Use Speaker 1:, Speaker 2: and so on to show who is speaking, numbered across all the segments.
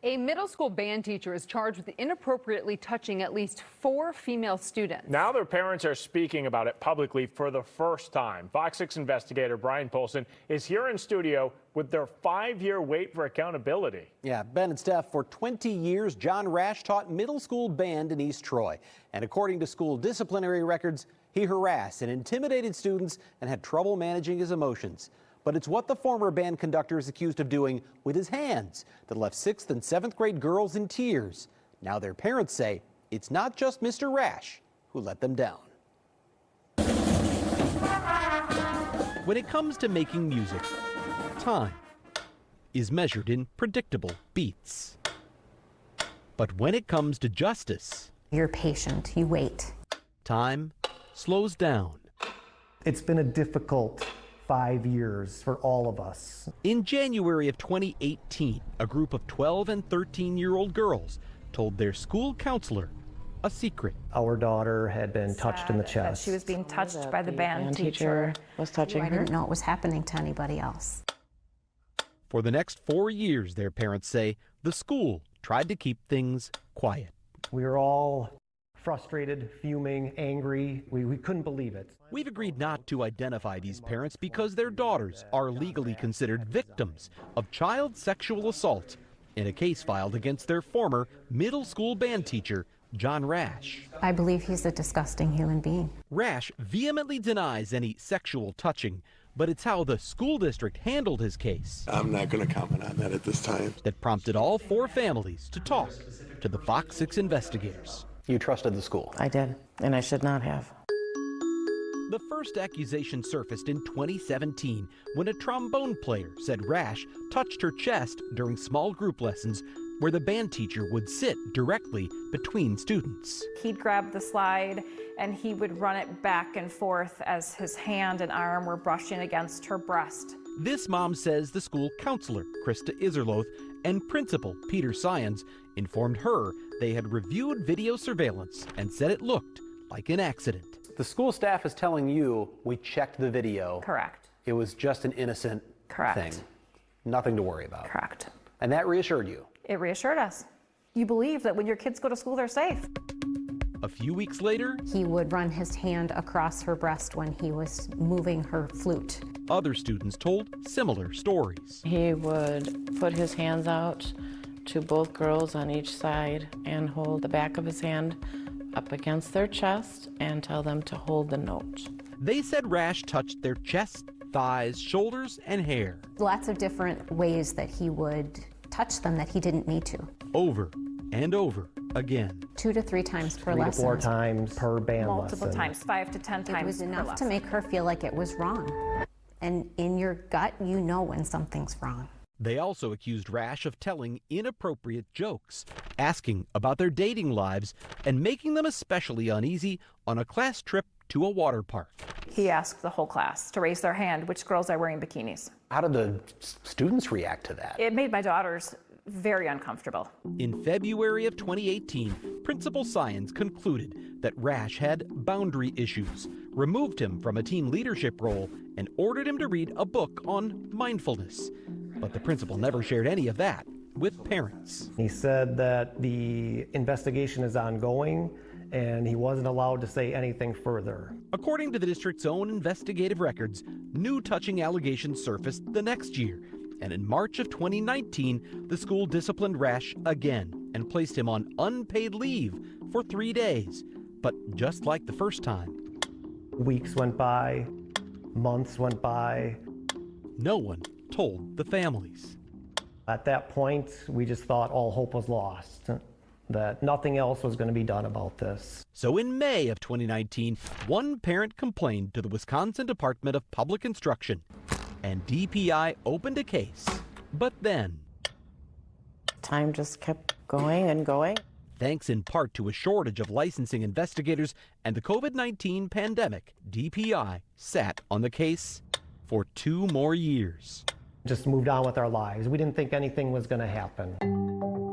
Speaker 1: A middle school band teacher is charged with inappropriately touching at least 4 female students.
Speaker 2: Now their parents are speaking about it publicly for the first time. FOX 6 investigator Brian Polson is here in studio with their 5-year wait for accountability.
Speaker 3: Yeah, Ben and Steph, for 20 years, John Rash taught middle school band in East Troy. And according to school disciplinary records, he harassed and intimidated students and had trouble managing his emotions. But it's what the former band conductor is accused of doing with his hands that left 6th and 7th grade girls in tears. Now their parents say it's not just Mr. Rash who let them down. When it comes to making music, time is measured in predictable beats. But when it comes to justice,
Speaker 4: you're patient, you wait.
Speaker 3: Time slows down.
Speaker 5: It's been a difficult 5 years for all of us.
Speaker 3: In January of 2018, a group of 12 and 13-year-old girls told their school counselor a secret.
Speaker 5: Our daughter had been touched in the chest.
Speaker 6: She was being touched by the band teacher.
Speaker 4: Was touching her. I didn't know it was happening to anybody else.
Speaker 3: For the next 4 years, their parents say, the school tried to keep things quiet.
Speaker 5: We were all frustrated, fuming, angry. We couldn't believe it.
Speaker 3: We've agreed not to identify these parents because their daughters are legally considered victims of child sexual assault in a case filed against their former middle school band teacher, John Rash.
Speaker 4: I believe he's a disgusting human being.
Speaker 3: Rash vehemently denies any sexual touching, but it's how the school district handled his case.
Speaker 7: I'm not going to comment on that at this time.
Speaker 3: That prompted all 4 families to talk to the FOX 6 investigators. You trusted the school?
Speaker 8: I did, and I should not have.
Speaker 3: The first accusation surfaced in 2017 when a trombone player said Rash touched her chest during small group lessons where the band teacher would sit directly between students.
Speaker 6: He'd grab the slide and he would run it back and forth as his hand and arm were brushing against her breast.
Speaker 3: This mom says the school counselor, Krista Iserloth, and principal, Peter Syons, informed her they had reviewed video surveillance and said it looked like an accident. The school staff is telling you we checked the video.
Speaker 6: Correct.
Speaker 3: It was just an innocent thing. Nothing to worry about.
Speaker 6: Correct.
Speaker 3: And that reassured you?
Speaker 6: It reassured us. You believe that when your kids go to school, they're safe.
Speaker 3: A few weeks later,
Speaker 4: he would run his hand across her breast when he was moving her flute.
Speaker 3: Other students told similar stories.
Speaker 8: He would put his hands out to both girls on each side and hold the back of his hand up against their chest and tell them to hold the note.
Speaker 3: They said Rash touched their chest, thighs, shoulders, and hair.
Speaker 4: Lots of different ways that he would touch them that he didn't need to.
Speaker 3: Over and over again.
Speaker 4: 2 to 3 times per
Speaker 5: 3 to
Speaker 4: lesson.
Speaker 5: 4 times per band
Speaker 6: Multiple
Speaker 5: lesson.
Speaker 6: times, 5 to 10 times.
Speaker 4: It was enough to make her feel like it was wrong. And in your gut, you know when something's wrong.
Speaker 3: They also accused Rash of telling inappropriate jokes, asking about their dating lives, and making them especially uneasy on a class trip to a water park.
Speaker 6: He asked the whole class to raise their hand which girls are wearing bikinis.
Speaker 3: How did the students react to that?
Speaker 6: It made my daughters very uncomfortable.
Speaker 3: In February of 2018, Principal Syons concluded that Rash had boundary issues, removed him from a team leadership role, and ordered him to read a book on mindfulness. But the principal never shared any of that with parents.
Speaker 5: He said that the investigation is ongoing and he wasn't allowed to say anything further.
Speaker 3: According to the district's own investigative records, new touching allegations surfaced the next year. And in March of 2019, the school disciplined Rash again and placed him on unpaid leave for 3 days. But just like the first time,
Speaker 5: Weeks went by, months went by.
Speaker 3: No one told the families.
Speaker 5: At that point, we just thought all hope was lost, that nothing else was going to be done about this.
Speaker 3: So in May of 2019, one parent complained to the Wisconsin Department of Public Instruction, and DPI opened a case. But then,
Speaker 8: Time just kept going and going.
Speaker 3: thanks in part to a shortage of licensing investigators and the COVID-19 pandemic, DPI sat on the case for 2 more years.
Speaker 5: Just moved on with our lives. We didn't think anything was going to happen.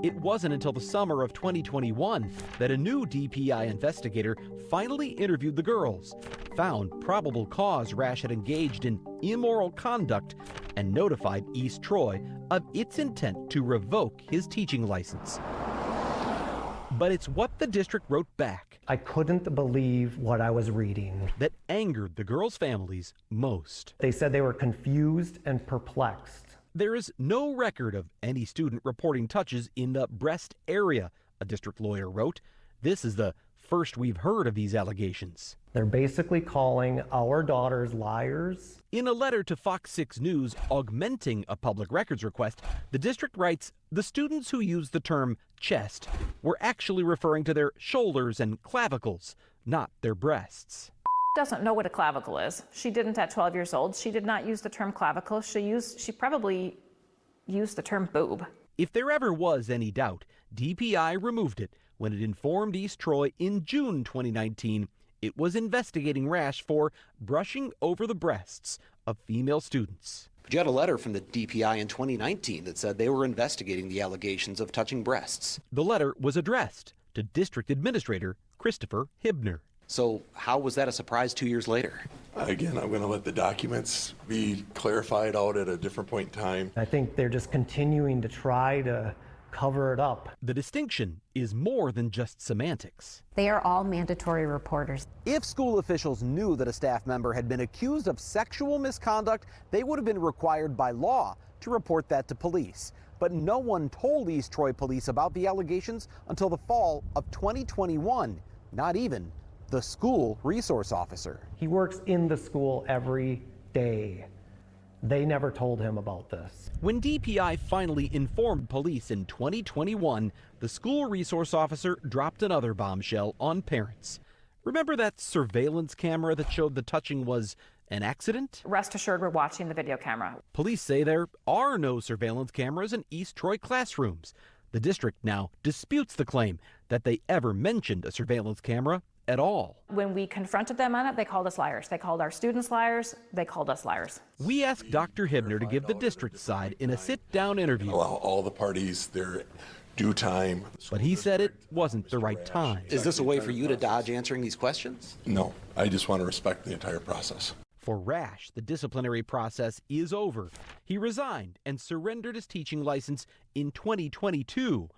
Speaker 3: It wasn't until the summer of 2021 that a new DPI investigator finally interviewed the girls, found probable cause Rash had engaged in immoral conduct, and notified East Troy of its intent to revoke his teaching license. But it's what the district wrote back
Speaker 5: I couldn't believe what I was reading.
Speaker 3: that angered the girls' families most.
Speaker 5: They said they were confused and perplexed.
Speaker 3: There is no record of any student reporting touches in the breast area, a district lawyer wrote. This is the first we've heard of these allegations.
Speaker 5: They're basically calling our daughters liars.
Speaker 3: In a letter to FOX6 News augmenting a public records request, the district writes the students who used the term chest were actually referring to their shoulders and clavicles, not their breasts.
Speaker 6: Doesn't know what a clavicle is. She didn't at 12 years old. She did not use the term clavicle. She probably used the term boob.
Speaker 3: If there ever was any doubt, DPI removed it when it informed East Troy in June 2019 it was investigating Rash for brushing over the breasts of female students.
Speaker 9: But you had a letter from the DPI in 2019 that said they were investigating the allegations of touching breasts.
Speaker 3: The letter was addressed to District Administrator Christopher Hibner.
Speaker 9: So how was that a surprise 2 years later?
Speaker 7: Again, I'm going to let the documents be clarified out at a different point in time.
Speaker 5: I think they're just continuing to try to cover it up.
Speaker 3: The distinction is more than just semantics.
Speaker 4: They are all mandatory reporters.
Speaker 3: If school officials knew that a staff member had been accused of sexual misconduct, they would have been required by law to report that to police. But no one told East Troy police about the allegations until the fall of 2021, not even the school resource officer.
Speaker 5: He works in the school every day. They never told him about this.
Speaker 3: When DPI finally informed police in 2021, the school resource officer dropped another bombshell on parents. Remember that surveillance camera that showed the touching was an accident?
Speaker 6: Rest assured, we're watching the video camera.
Speaker 3: Police say there are no surveillance cameras in East Troy classrooms. The district now disputes the claim that they ever mentioned a surveillance camera at all.
Speaker 6: When we confronted them on it, they called us liars. They called our students liars. They called us liars.
Speaker 3: We asked Dr. Hibner to give the district side in a sit-down interview.
Speaker 7: Allow all the parties their due time.
Speaker 3: But he said it wasn't the right time.
Speaker 9: Is this a way for you to dodge answering these questions?
Speaker 7: No, I just want to respect the entire process.
Speaker 3: For Rash, the disciplinary process is over. He resigned and surrendered his teaching license in 2022.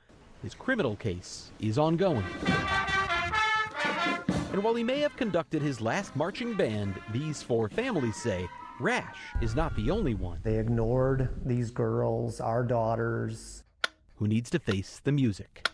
Speaker 3: His criminal case is ongoing. And while he may have conducted his last marching band, these four families say Rash is not the only one.
Speaker 5: They ignored these girls, our daughters.
Speaker 3: Who needs to face the music.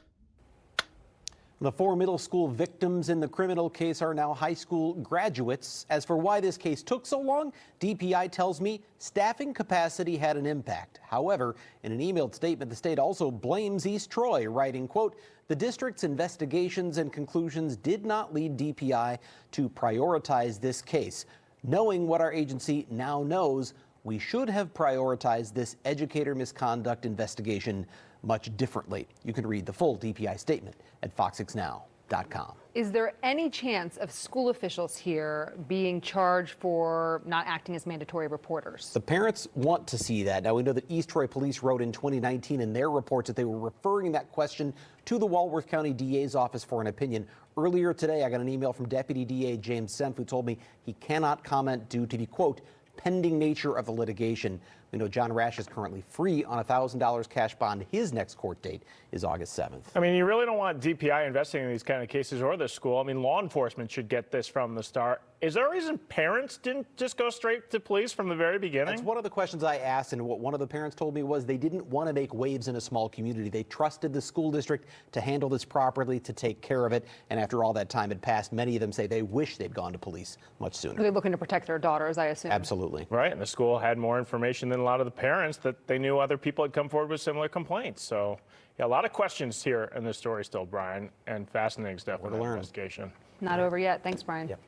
Speaker 10: The four middle school victims in the criminal case are now high school graduates. As for why this case took so long, DPI tells me staffing capacity had an impact. However, in an emailed statement, the state also blames East Troy, writing, quote, "The district's investigations and conclusions did not lead DPI to prioritize this case. Knowing what our agency now knows, we should have prioritized this educator misconduct investigation much differently." You can read the full DPI statement at fox6now.com.
Speaker 1: Is there any chance of school officials here being charged for not acting as mandatory reporters?
Speaker 10: The parents want to see that. Now, we know that East Troy Police wrote in 2019 in their reports that they were referring that question to the Walworth County DA's office for an opinion. Earlier today, I got an email from Deputy DA James Senf, who told me he cannot comment due to the, quote, pending nature of the litigation. We know John Rash is currently free on a $1,000 cash bond. His next court date is August 7th.
Speaker 2: I mean, you really don't want DPI investigating these kind of cases or the school. I mean, law enforcement should get this from the start. Is there a reason parents didn't just go straight to police from the very beginning?
Speaker 10: That's one of the questions I asked, and what one of the parents told me was they didn't want to make waves in a small community. They trusted the school district to handle this properly, to take care of it, and after all that time had passed, many of them say they wish they'd gone to police much sooner.
Speaker 1: They're looking to protect their daughters, I assume.
Speaker 10: Absolutely.
Speaker 2: Right, and the school had more information than a lot of the parents that they knew other people had come forward with similar complaints. So, yeah, a lot of questions here in this story still, Brian, and fascinating stuff with the investigation.
Speaker 1: Not over yet. Thanks, Brian.
Speaker 10: Yep.